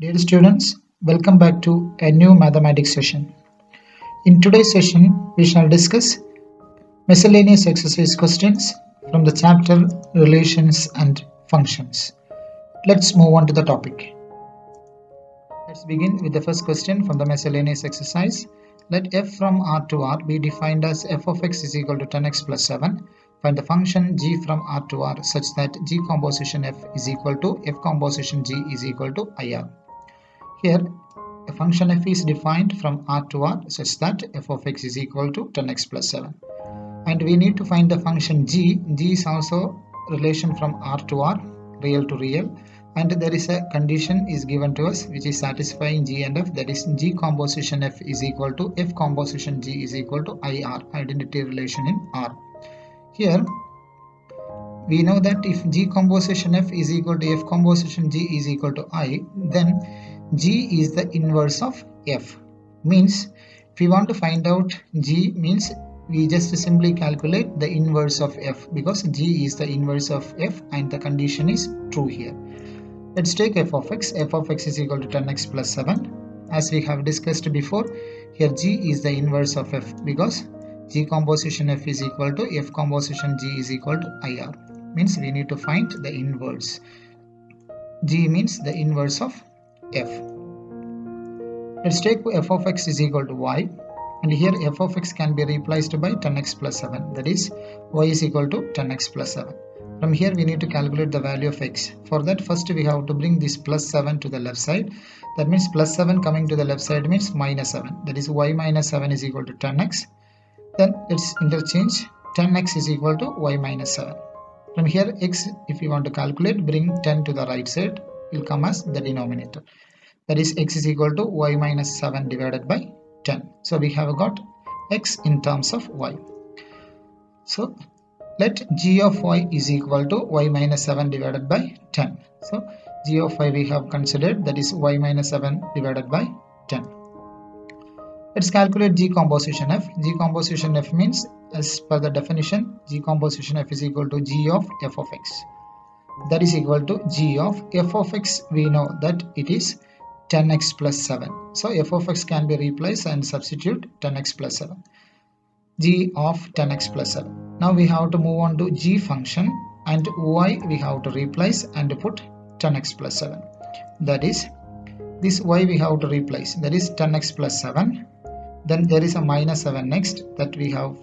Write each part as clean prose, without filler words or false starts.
Dear students, welcome back to a new mathematics session. In today's session, we shall discuss miscellaneous exercise questions from the chapter Relations and Functions. Let's move on to the topic. Let's begin with the first question from the miscellaneous exercise. Let f from R to R be defined as f of x is equal to 10x plus 7. Find the function g from R to R such that g composition f is equal to f composition g is equal to IR. Here, a function f is defined from R to R such that f of x is equal to 10x plus 7. And we need to find the function g. G is also relation from R to R, real to real. And there is a condition is given to us which is satisfying g and f, that is g composition f is equal to f composition g is equal to IR, identity relation in R. Here, we know that if g composition f is equal to f composition g is equal to I, then g is the inverse of f. Means if we want to find out g, means we just simply calculate the inverse of f, because g is the inverse of f and the condition is true here. Let's take f of x. F of x is equal to 10x plus 7. As we have discussed before, here g is the inverse of f because g composition f is equal to f composition g is equal to IR. Means we need to find the inverse. G means the inverse of f. Let's take f of x is equal to y, and here f of x can be replaced by 10x plus 7, that is y is equal to 10x plus 7. From here we need to calculate the value of x. For that, first we have to bring this plus 7 to the left side. That means plus 7 coming to the left side means minus 7, that is y minus 7 is equal to 10x. Then let's interchange 10x is equal to y minus 7. From here x, if you want to calculate, bring 10 to the right side, will come as the denominator. That is x is equal to y minus 7 divided by 10. So we have got x in terms of y. So let g of y is equal to y minus 7 divided by 10. So g of y we have considered, that is y minus 7 divided by 10. Let's calculate g composition f. G composition f means, as per the definition, g composition f is equal to g of f of x. That is equal to g of f of x. We know that it is 10x plus 7. So f of x can be replaced and substitute 10x plus 7. G of 10x plus 7. Now we have to move on to g function, and y we have to replace and put 10x plus 7. That is, this y we have to replace, that is 10x plus 7. Then there is a minus 7 next, that we have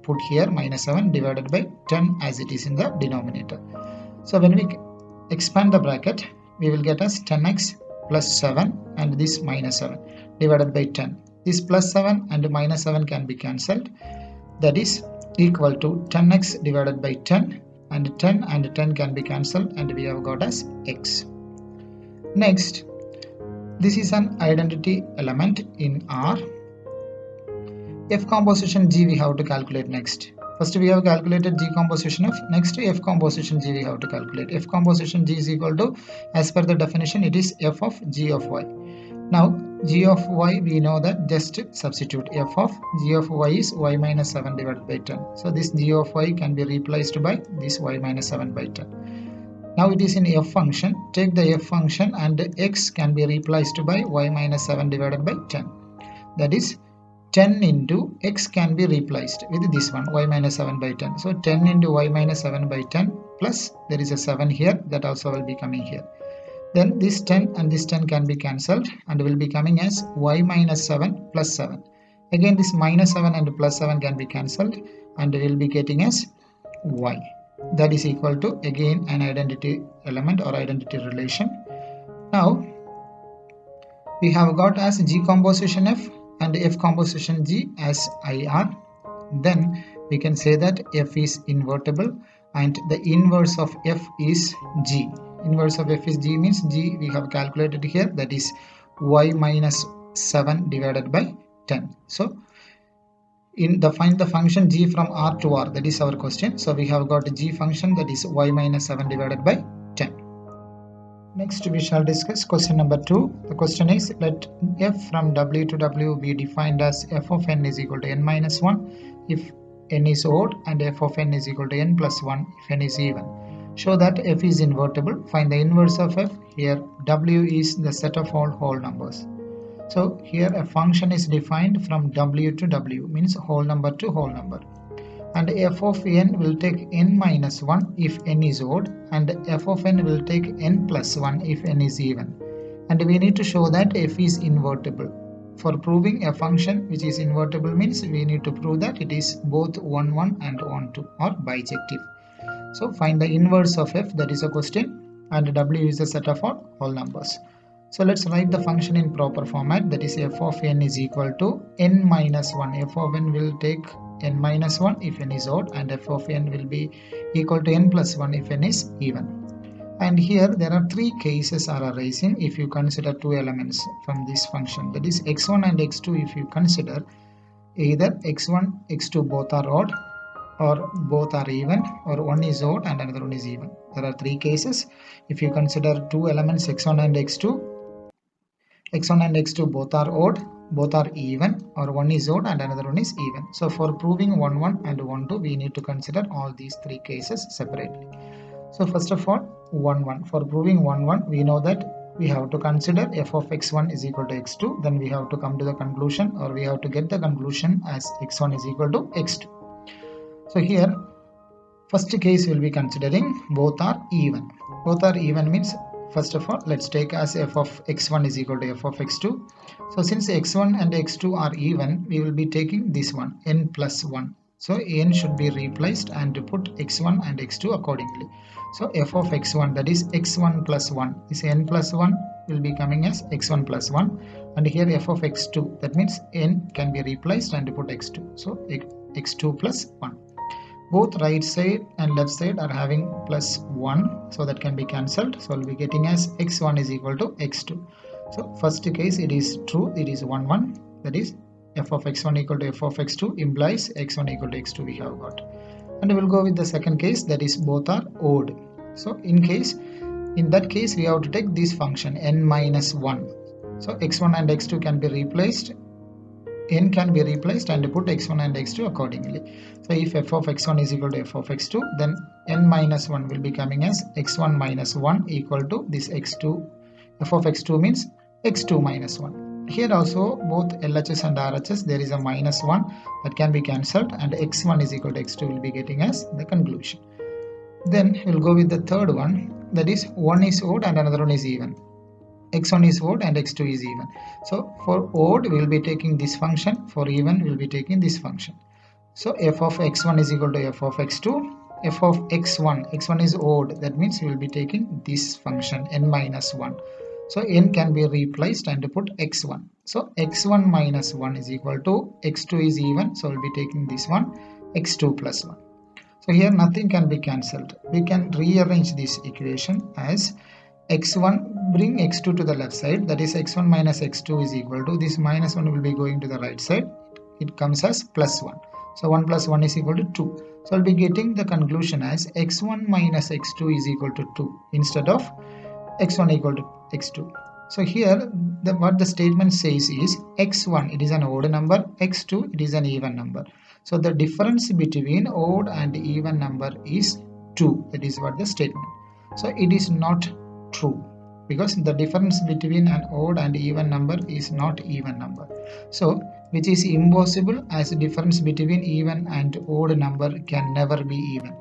put here minus 7 divided by 10 as it is in the denominator. So when we expand the bracket, we will get as 10x plus 7 and this minus 7 divided by 10. This plus 7 and minus 7 can be cancelled. That is equal to 10x divided by 10, and 10 and 10 can be cancelled, and we have got as x. Next, this is an identity element in R. F composition g we have to calculate next. First we have calculated g composition f. Next f composition g we have to calculate. F composition g is equal to, as per the definition, it is f of g of y. Now g of y we know that, just substitute f of g of y is y minus 7 divided by 10. So this g of y can be replaced by this y minus 7 by 10. Now it is in f function. Take the f function and x can be replaced by y minus 7 divided by 10. That is 10 into x can be replaced with this one, y minus 7 by 10. So 10 into y minus 7 by 10 plus there is a 7 here, that also will be coming here. Then this 10 and this 10 can be cancelled and will be coming as y minus 7 plus 7. Again this minus 7 and plus 7 can be cancelled and we will be getting as y. That is equal to, again, an identity element or identity relation. Now we have got as g composition f and f composition g as IR. Then we can say that f is invertible and the inverse of f is g. Inverse of f is g means g we have calculated here, that is y minus 7 divided by 10. So find the function g from R to R, that is our question. So we have got a g function, that is y minus 7 divided by 10. Next we shall discuss question number 2. The question is, let f from w to w be defined as f of n is equal to n minus 1 if n is odd and f of n is equal to n plus 1 if n is even. Show that f is invertible. Find the inverse of f. Here w is the set of all whole numbers. So here a function is defined from w to w, means whole number to whole number. And f of n will take n minus 1 if n is odd, and f of n will take n plus 1 if n is even. And we need to show that f is invertible. For proving a function which is invertible means we need to prove that it is both 1 1 and 1 2 or bijective. So find the inverse of f, that is a question, and w is the set of all whole numbers. So let's write the function in proper format, that is f of n is equal to n minus 1. F of n will take n minus 1 if n is odd, and f of n will be equal to n plus 1 if n is even. And here there are three cases are arising if you consider two elements from this function, that is x1 and x2. If you consider either x1 x2 both are odd, or both are even, or one is odd and another one is even. There are three cases. If you consider two elements x1 and x2 both are odd, both are even, or one is odd and another one is even. So for proving 1 1 and 1 2 we need to consider all these three cases separately. So first of all 1 1. For proving 1 1 we know that we have to consider f of x1 is equal to x2. Then we have to come to the conclusion, or we have to get the conclusion as x1 is equal to x2. So here first case we will be considering both are even. Both are even means, first of all let's take as f of x1 is equal to f of x2. So since x1 and x2 are even, we will be taking this one n plus 1. So n should be replaced and to put x1 and x2 accordingly. So f of x1, that is x1 plus 1, is n plus 1 will be coming as x1 plus 1, and here f of x2, that means n can be replaced and to put x2. So x2 plus 1. Both right side and left side are having plus 1, so that can be cancelled. So we'll be getting as x1 is equal to x2. So first case it is true, it is 1 1, that is f of x1 equal to f of x2 implies x1 equal to x2 we have got. And we'll go with the second case, that is both are odd. So in that case we have to take this function n minus 1. So x1 and x2 can be replaced, n can be replaced and put x1 and x2 accordingly. So if f of x1 is equal to f of x2, then n minus 1 will be coming as x1 minus 1 equal to this x2. F of x2 means x2 minus 1. Here also both LHS and RHS there is a minus 1 that can be cancelled, and x1 is equal to x2 will be getting as the conclusion. Then we'll go with the third one, that is one is odd and another one is even. x1 is odd and x2 is even. So for odd we will be taking this function, for even we will be taking this function. So f of x1 is equal to f of x2. F of x1 is odd, that means we will be taking this function n minus 1. So n can be replaced and put x1. So x1 minus 1 is equal to x2 is even, so we'll be taking this one x2 plus 1. So here nothing can be cancelled. We can rearrange this equation as x1, bring x2 to the left side, that is x1 minus x2 is equal to, this minus 1 will be going to the right side, it comes as plus 1. So 1 plus 1 is equal to 2. So I'll be getting the conclusion as x1 minus x2 is equal to 2 instead of x1 equal to x2. So here what the statement says is x1 it is an odd number, x2 it is an even number. So the difference between odd and even number is 2. That is what the statement. So it is not true, because the difference between an odd and even number is not even number. So which is impossible, as the difference between even and odd number can never be even.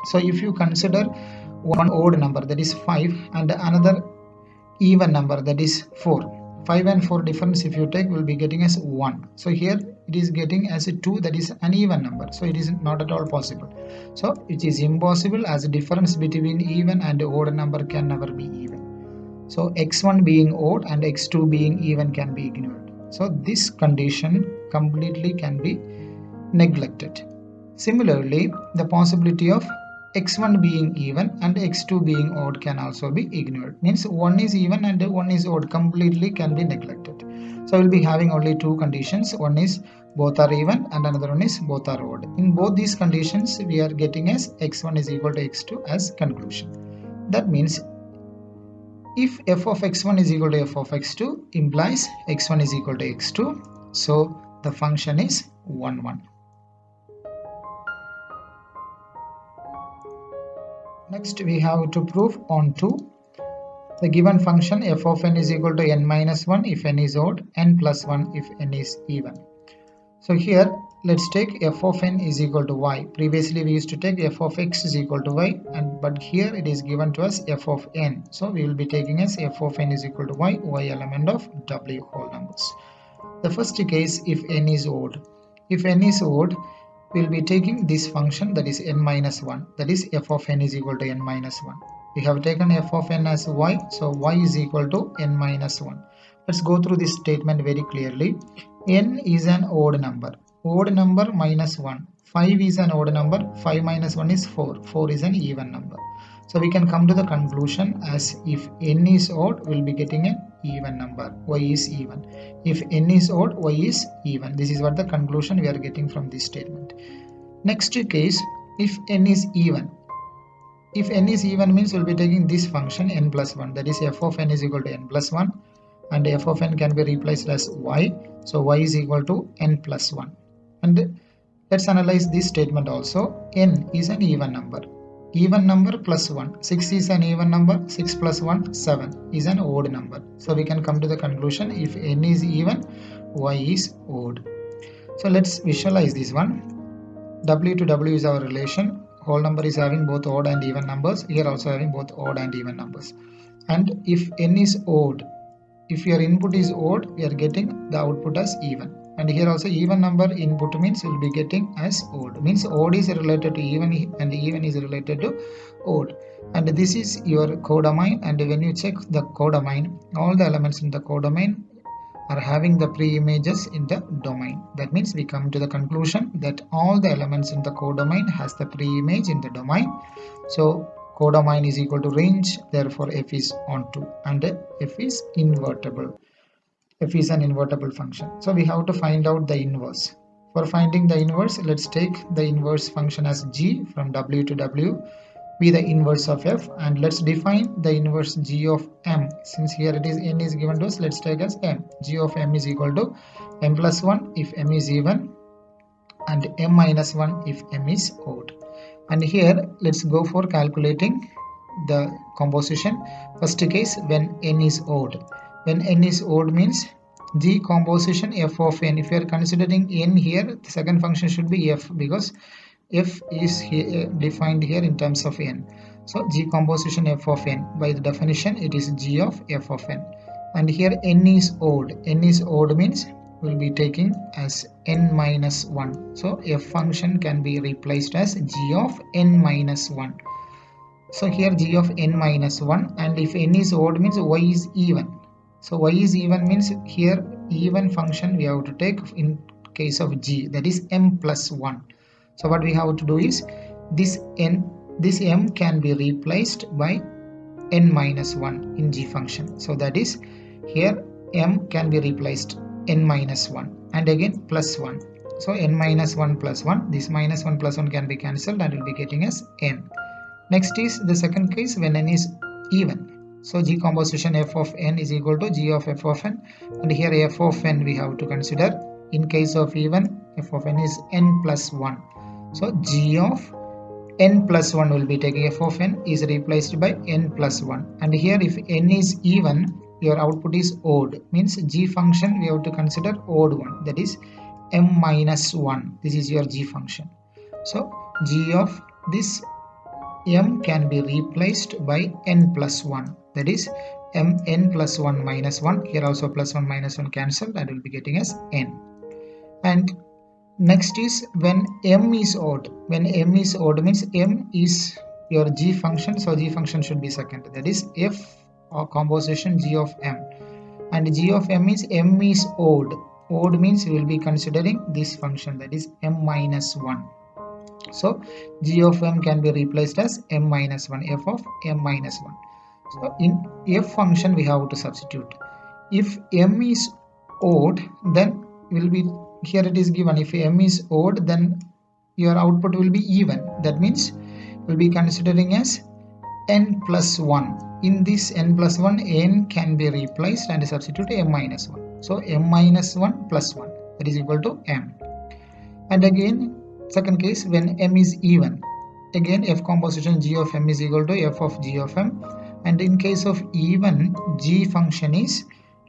So if you consider one odd number, that is 5, and another even number, that is 4, 5 and 4 difference if you take will be getting as 1. So here it is getting as a 2, that is an even number. So it is not at all possible. So it is impossible, as the difference between even and odd number can never be even. So x1 being odd and x2 being even can be ignored. So this condition completely can be neglected. Similarly, the possibility of x1 being even and x2 being odd can also be ignored. Means one is even and one is odd completely can be neglected. So we'll be having only two conditions. One is both are even and another one is both are odd. In both these conditions we are getting as x1 is equal to x2 as conclusion. That means if f of x1 is equal to f of x2 implies x1 is equal to x2. So the function is 1 1. Next we have to prove on to the given function f of n is equal to n minus 1 if n is odd, n plus 1 if n is even. So here let's take f of n is equal to y. Previously we used to take f of x is equal to y, but here it is given to us f of n. So we will be taking as f of n is equal to y, y element of w whole numbers. The first case, if n is odd. If n is odd, we will be taking this function, that is n minus 1, that is f of n is equal to n minus 1. We have taken f of n as y, so y is equal to n minus 1. Let's go through this statement very clearly. N is an odd number. Odd number minus 1. 5 is an odd number. 5 minus 1 is 4. 4 is an even number. So we can come to the conclusion as if n is odd, we'll be getting an even number. Y is even. If n is odd, y is even. This is what the conclusion we are getting from this statement. Next case, if n is even. If n is even means we'll be taking this function n plus 1, that is f of n is equal to n plus 1, and f of n can be replaced as y, so y is equal to n plus 1. And let's analyze this statement also. N is an even number. Even number plus 1. 6 is an even number. 6 plus 1, 7 is an odd number. So we can come to the conclusion, if n is even, y is odd. So let's visualize this one. W to W is our relation. Whole number is having both odd and even numbers. Here also having both odd and even numbers. And if n is odd, if your input is odd, we are getting the output as even. And here also even number input means we will be getting as odd. Means odd is related to even and even is related to odd. And this is your codomain, and when you check the codomain, all the elements in the codomain are having the pre-images in the domain. That means we come to the conclusion that all the elements in the codomain has the pre-image in the domain. So codomain is equal to range, therefore f is onto, and f is invertible. F is an invertible function. So we have to find out the inverse. For finding the inverse, let's take the inverse function as g from w to w, be the inverse of f, and let's define the inverse g of m. Since here it is n is given to us, let's take as m. G of m is equal to m plus 1 if m is even, and m minus 1 if m is odd. And here let's go for calculating the composition. First case, when n is odd. When n is odd means g composition f of n. If you are considering n here, the second function should be f, because f is here, defined here in terms of n. So g composition f of n, by the definition it is g of f of n. And here n is odd. N is odd means we'll be taking as n minus 1. So f function can be replaced as g of n minus 1. So here g of n minus 1, and if n is odd means y is even. So y is even means here even function we have to take in case of g, that is m plus 1. So what we have to do is this m can be replaced by n minus 1 in g function. So that is here m can be replaced n minus 1 and again plus 1. So n minus 1 plus 1, this minus 1 plus 1 can be cancelled and we'll be getting as n. Next is the second case, when n is even. So g composition f of n is equal to g of f of n, and here f of n we have to consider. In case of even, f of n is n plus 1. So g of n plus 1 will be taking f of n is replaced by n plus 1. And here if n is even, your output is odd. Means g function we have to consider odd one, that is m minus 1. This is your g function. So g of this m can be replaced by n plus 1, that is n plus 1 minus 1. Here also plus 1 minus 1 cancelled, and will be getting as n. And next is when m is odd. When m is odd means m is your g function, so g function should be second, that is f or composition g of m, and g of m is odd. Odd means we will be considering this function, that is m minus 1. So g of m can be replaced as m minus 1, f of m minus 1. So in f function we have to substitute. If m is odd, then will be, here it is given, if m is odd then your output will be even. That means we'll be considering as n plus 1. In this n plus 1, n can be replaced and substitute m minus 1. So m minus 1 plus 1, that is equal to m. And again second case, when m is even. again f composition g of m is equal to f of g of m, and in case of even, g function is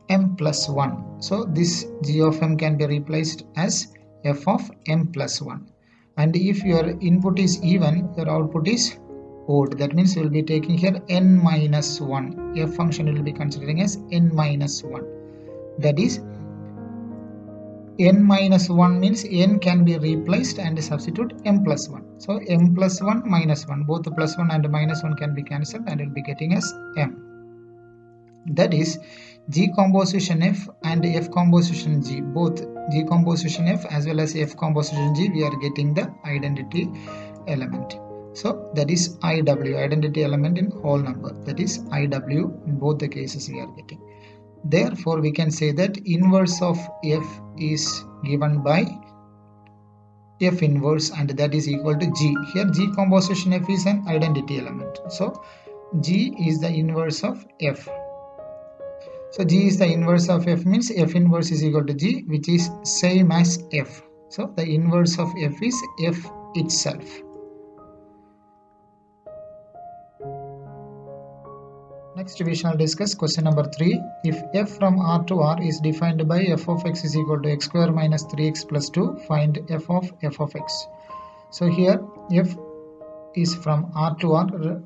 m plus 1. So this g of m can be replaced as f of m plus 1. And if your input is even, your output is odd. That means you will be taking here n minus 1. F function will be considering as n minus 1. That is, n minus 1 means n can be replaced and substitute m plus 1. So m plus 1 minus 1, both the plus 1 and minus 1 can be cancelled and will be getting as m. That is, G composition F and F composition G, both G composition F as well as F composition G, we are getting the identity element. So that is IW, identity element in whole number. That is IW in both the cases we are getting. Therefore, we can say that inverse of F is given by F inverse, and that is equal to G. Here G composition F is an identity element. So G is the inverse of F. So G is the inverse of F means F inverse is equal to G, which is same as F. So the inverse of F is F itself. Next we shall discuss question number 3. If f from R to R is defined by f of x is equal to x square minus 3x plus 2, find f of x. So here f is from R to R,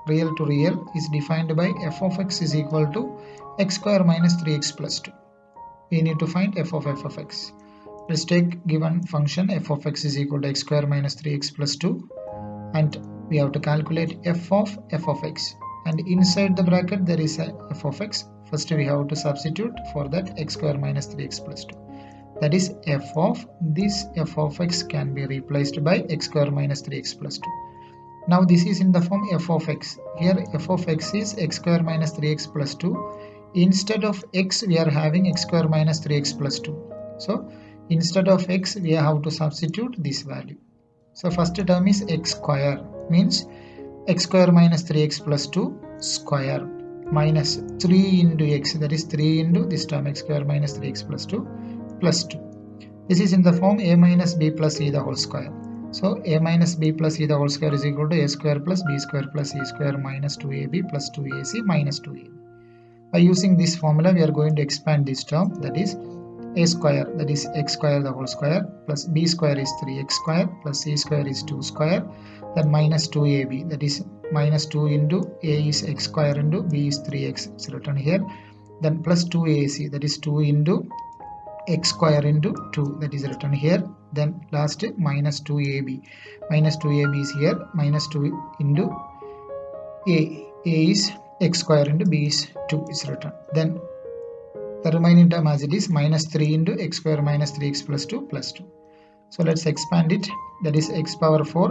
real to real, is defined by f of x is equal to x square minus 3x plus 2. We need to find f of x. Let's take given function f of x is equal to x square minus 3x plus 2, and we have to calculate f of x. And inside the bracket there is a f of x. First we have to substitute for that x square minus 3x plus 2. That is f of this f of x can be replaced by x square minus 3x plus 2. Now this is in the form f of x. Here f of x is x square minus 3x plus 2. Instead of x we are having x square minus 3x plus 2. So instead of x we have to substitute this value. So first term is x square, means x square minus 3x plus 2 square minus 3 into x, that is 3 into this term x square minus 3x plus 2 plus 2. This is in the form a minus b plus c the whole square. So a minus b plus c the whole square is equal to a square plus b square plus c square minus 2ab plus 2ac minus 2ab. By using this formula we are going to expand this term, that is a square, that is x square the whole square, plus b square is 3x square, plus c square is 2 square, then minus 2ab, that is minus 2 into a is x square into b is 3x, it's written here, then plus 2ac, that is 2 into x square into 2, that is written here, then last minus 2ab, minus 2ab is here, minus 2 into a is x square into b is 2 is written, then the remaining term as it is minus 3 into x square minus 3x plus 2 plus 2. So let's expand it, that is x power 4,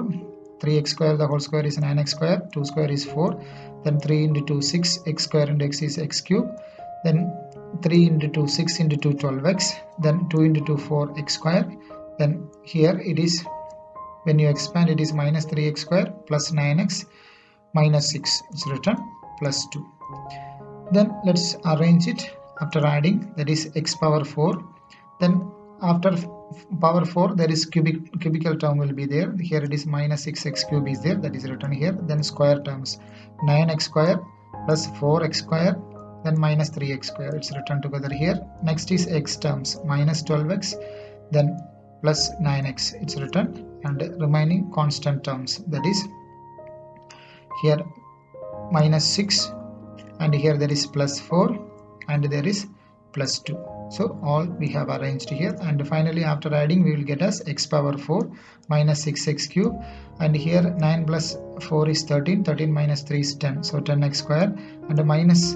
3x square the whole square is 9x square, 2 square is 4, then 3 into 2 6, x square into x is x cube, then 3 into 2 6 into 2 12x, then 2 into 2 4 x square, then here it is, when you expand it is minus 3x square plus 9x minus 6, it's written plus 2. Then let's arrange it after adding, that is x power 4, then after power 4 there is cubical term will be there, here it is minus 6x cube is there, that is written here, then square terms 9x square plus 4x square, then minus 3x square, it's written together here. Next is x terms, minus 12x, then plus 9x, it's written, and remaining constant terms, that is here minus 6, and here there is plus 4, and there is plus 2. So all we have arranged here, and finally after adding we will get as x power 4 minus 6x cube, and here 9 plus 4 is 13, 13 minus 3 is 10, so 10x square, and minus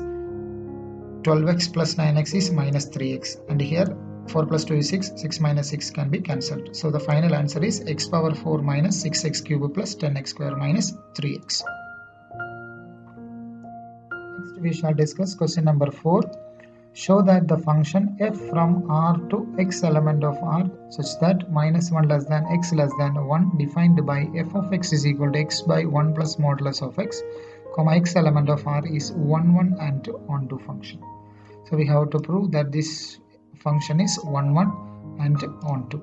12x plus 9x is minus 3x, and here 4 plus 2 is 6, 6 minus 6 can be cancelled. So the final answer is x power 4 minus 6x cube plus 10x square minus 3x. Next we shall discuss question number 4. Show that the function f from R to x element of R such that minus 1 less than x less than 1 defined by f of x is equal to x by 1 plus modulus of x, comma x element of R is 1 1 and onto function. So we have to prove that this function is 1 1 and onto.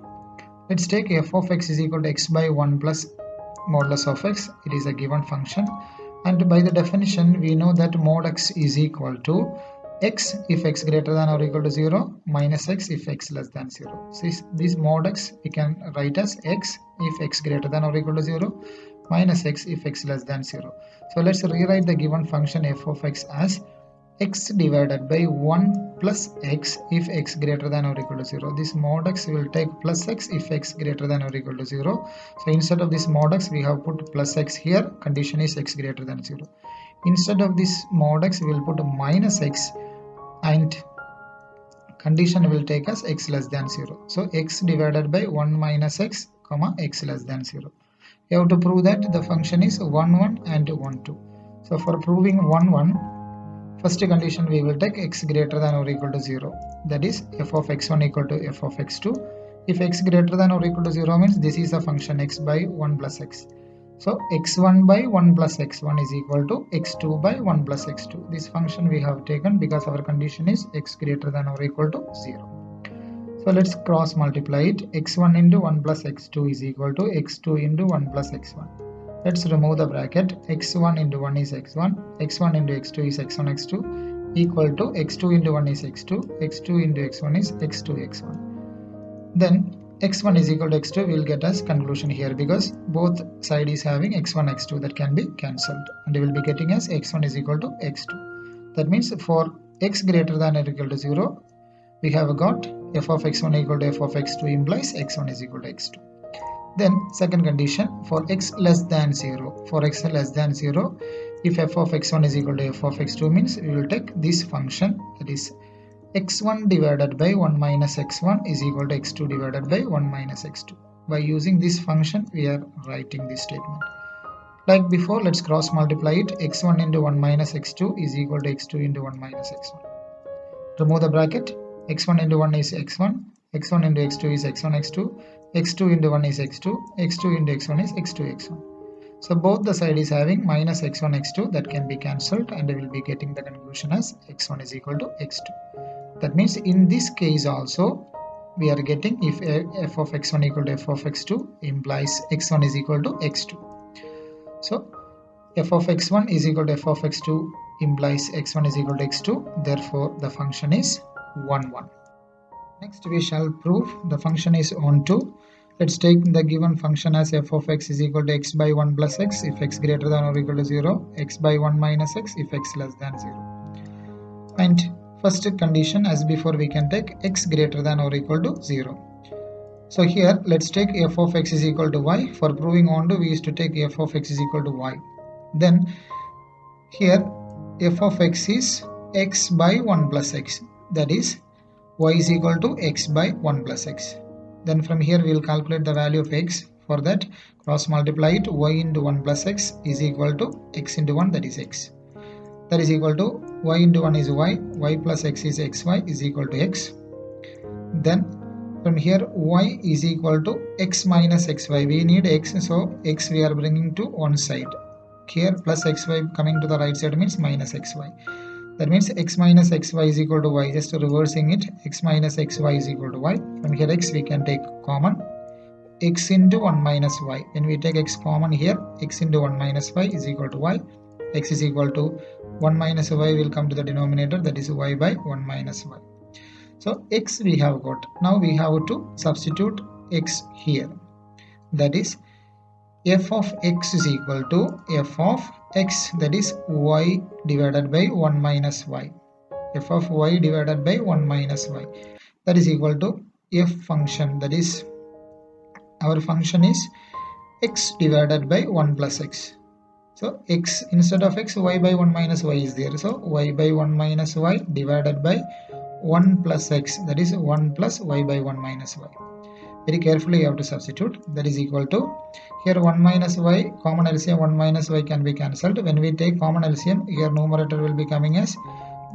Let's take f of x is equal to x by 1 plus modulus of x, it is a given function, and by the definition we know that mod x is equal to x if x greater than or equal to 0 minus x if x less than 0. So this mod x we can write as x if x greater than or equal to 0 minus x if x less than 0. So let's rewrite the given function f of x as x divided by 1 plus x if x greater than or equal to 0. This mod x will take plus x if x greater than or equal to 0. So instead of this mod x we have put plus x here, condition is x greater than 0. Instead of this mod x we will put minus x and condition will take us x less than 0. So x divided by 1 minus x comma x less than 0. You have to prove that the function is 1 1 and 1 2. So for proving 1 1, first condition we will take x greater than or equal to 0, that is f of x1 equal to f of x2. If x greater than or equal to 0 means this is a function x by 1 plus x. So x1 by 1 plus x1 is equal to x2 by 1 plus x2. This function we have taken because our condition is x greater than or equal to 0. So let's cross multiply it. X1 into 1 plus x2 is equal to x2 into 1 plus x1. Let's remove the bracket. x1 into 1 is x1, x1 into x2 is x1 x2 equal to x2 into 1 is x2, x2 into x1 is x2 x1. Then x1 is equal to x2 will get us conclusion here because both side is having x1 x2, that can be cancelled and we will be getting as x1 is equal to x2. That means for x greater than or equal to 0 we have got f of x1 equal to f of x2 implies x1 is equal to x2. Then second condition, for x less than 0, for x less than 0, if f of x1 is equal to f of x2 means we will take this function, that is x1 divided by 1 minus x1 is equal to x2 divided by 1 minus x2. By using this function we are writing this statement. Like before, let's cross multiply it. X1 into 1 minus x2 is equal to x2 into 1 minus x1. Remove the bracket. X1 into 1 is x1, x1 into x2 is x1 x2, x2 into 1 is x2, x2 into x1 is x2 x1. So both the side is having minus x1 x2, that can be cancelled and we will be getting the conclusion as x1 is equal to x2. That means in this case also we are getting if f of x1 equal to f of x2 implies x1 is equal to x2. So f of x1 is equal to f of x2 implies x1 is equal to x2, therefore the function is 1 1. Next we shall prove the function is on 2. Let's take the given function as f of x is equal to x by 1 plus x if x greater than or equal to 0, x by 1 minus x if x less than 0. And first condition as before we can take x greater than or equal to 0. So here let's take f of x is equal to y. For proving on 2 we used to take f of x is equal to y. Then here f of x is x by 1 plus x, that is y is equal to x by 1 plus x. Then from here we will calculate the value of x. For that cross multiply it. Y into 1 plus x is equal to x into 1, that is x. That is equal to y into 1 is y, y plus x is xy is equal to x. Then from here y is equal to x minus xy. We need x, so x we are bringing to one side. Here plus xy coming to the right side means minus xy. That means x minus xy is equal to y. Just reversing it, x minus xy is equal to y. From here x we can take common, x into 1 minus y. When we take x common here, x into 1 minus y is equal to y. X is equal to 1 minus y will come to the denominator, that is y by 1 minus y. So x we have got. Now we have to substitute x here. That is f of x is equal to f of x, that is y divided by 1 minus y. F of y divided by 1 minus y, that is equal to f function, that is our function is x divided by 1 plus x. So x instead of x, y by 1 minus y is there. So y by 1 minus y divided by 1 plus x, that is 1 plus y by 1 minus y. Very carefully you have to substitute. That is equal to, here 1 minus y, common LCM 1 minus y can be cancelled. When we take common LCM, here numerator will be coming as,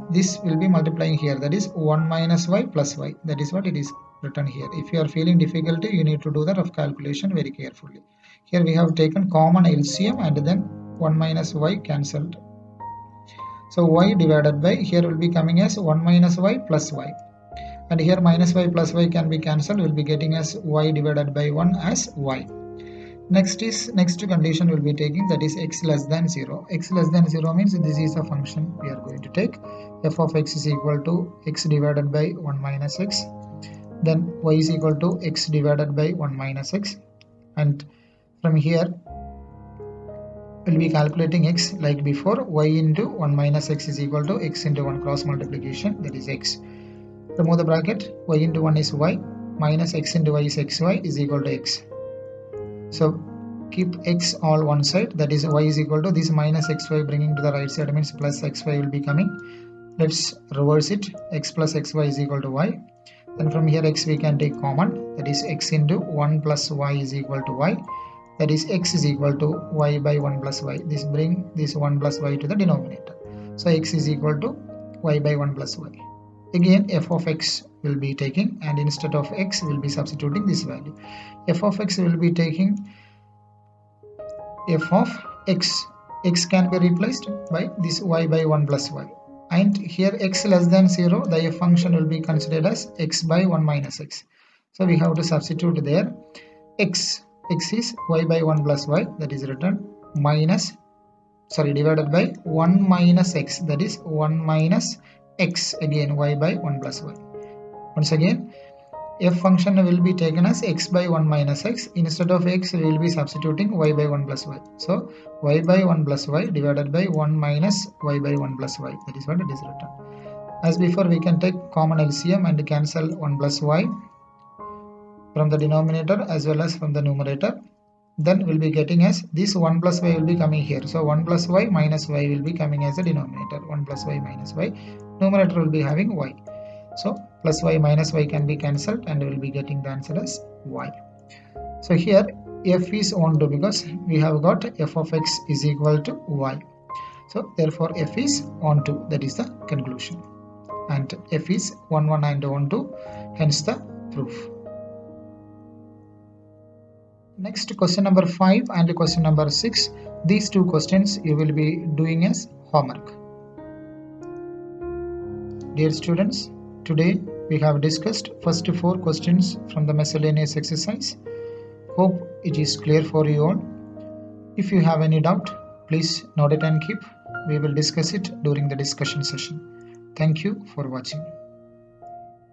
this will be multiplying here, that is 1 minus y plus y. That is what it is written here. If you are feeling difficulty, you need to do the rough calculation very carefully. Here we have taken common LCM and then 1 minus y cancelled. So y divided by, here will be coming as 1 minus y plus y. And here minus y plus y can be cancelled, will be getting as y divided by 1 as y. Next condition will be taking, that is x less than 0. X less than 0 means this is a function we are going to take. F of x is equal to x divided by 1 minus x. Then y is equal to x divided by 1 minus x. And from here we'll be calculating x like before. Y into 1 minus x is equal to x into 1 cross multiplication, that is x. Remove the bracket. Y into 1 is y, minus x into y is xy is equal to x. So keep x all one side, that is y is equal to this minus xy bringing to the right side means plus xy will be coming. Let's reverse it. X plus xy is equal to y. Then from here x we can take common, that is x into 1 plus y is equal to y, that is x is equal to y by 1 plus y. This bring this 1 plus y to the denominator. So x is equal to y by 1 plus y. Again f of x will be taking, and instead of x will be substituting this value. F of x will be taking f of x. X can be replaced by this y by 1 plus y. And here x less than 0, the f function will be considered as x by 1 minus x. So we have to substitute there. X is y by 1 plus y, that is written divided by 1 minus x, that is 1 minus x, again y by 1 plus y. Once again f function will be taken as x by 1 minus x. Instead of x we will be substituting y by 1 plus y. So y by 1 plus y divided by 1 minus y by 1 plus y, that is what it is written. As before, we can take common LCM and cancel 1 plus y from the denominator as well as from the numerator. Then we'll be getting as this 1 plus y will be coming here. So 1 plus y minus y will be coming as a denominator. 1 plus y minus y. Numerator will be having y. So plus y minus y can be cancelled and we will be getting the answer as y. So here f is onto, because we have got f of x is equal to y. So therefore f is onto, that is the conclusion. And f is 1, 1 and onto, hence the proof. Next, question number 5 and question number 6. These two questions you will be doing as homework. Dear students, today we have discussed first 4 questions from the miscellaneous exercise. Hope it is clear for you all. If you have any doubt, please note it and keep. We will discuss it during the discussion session. Thank you for watching.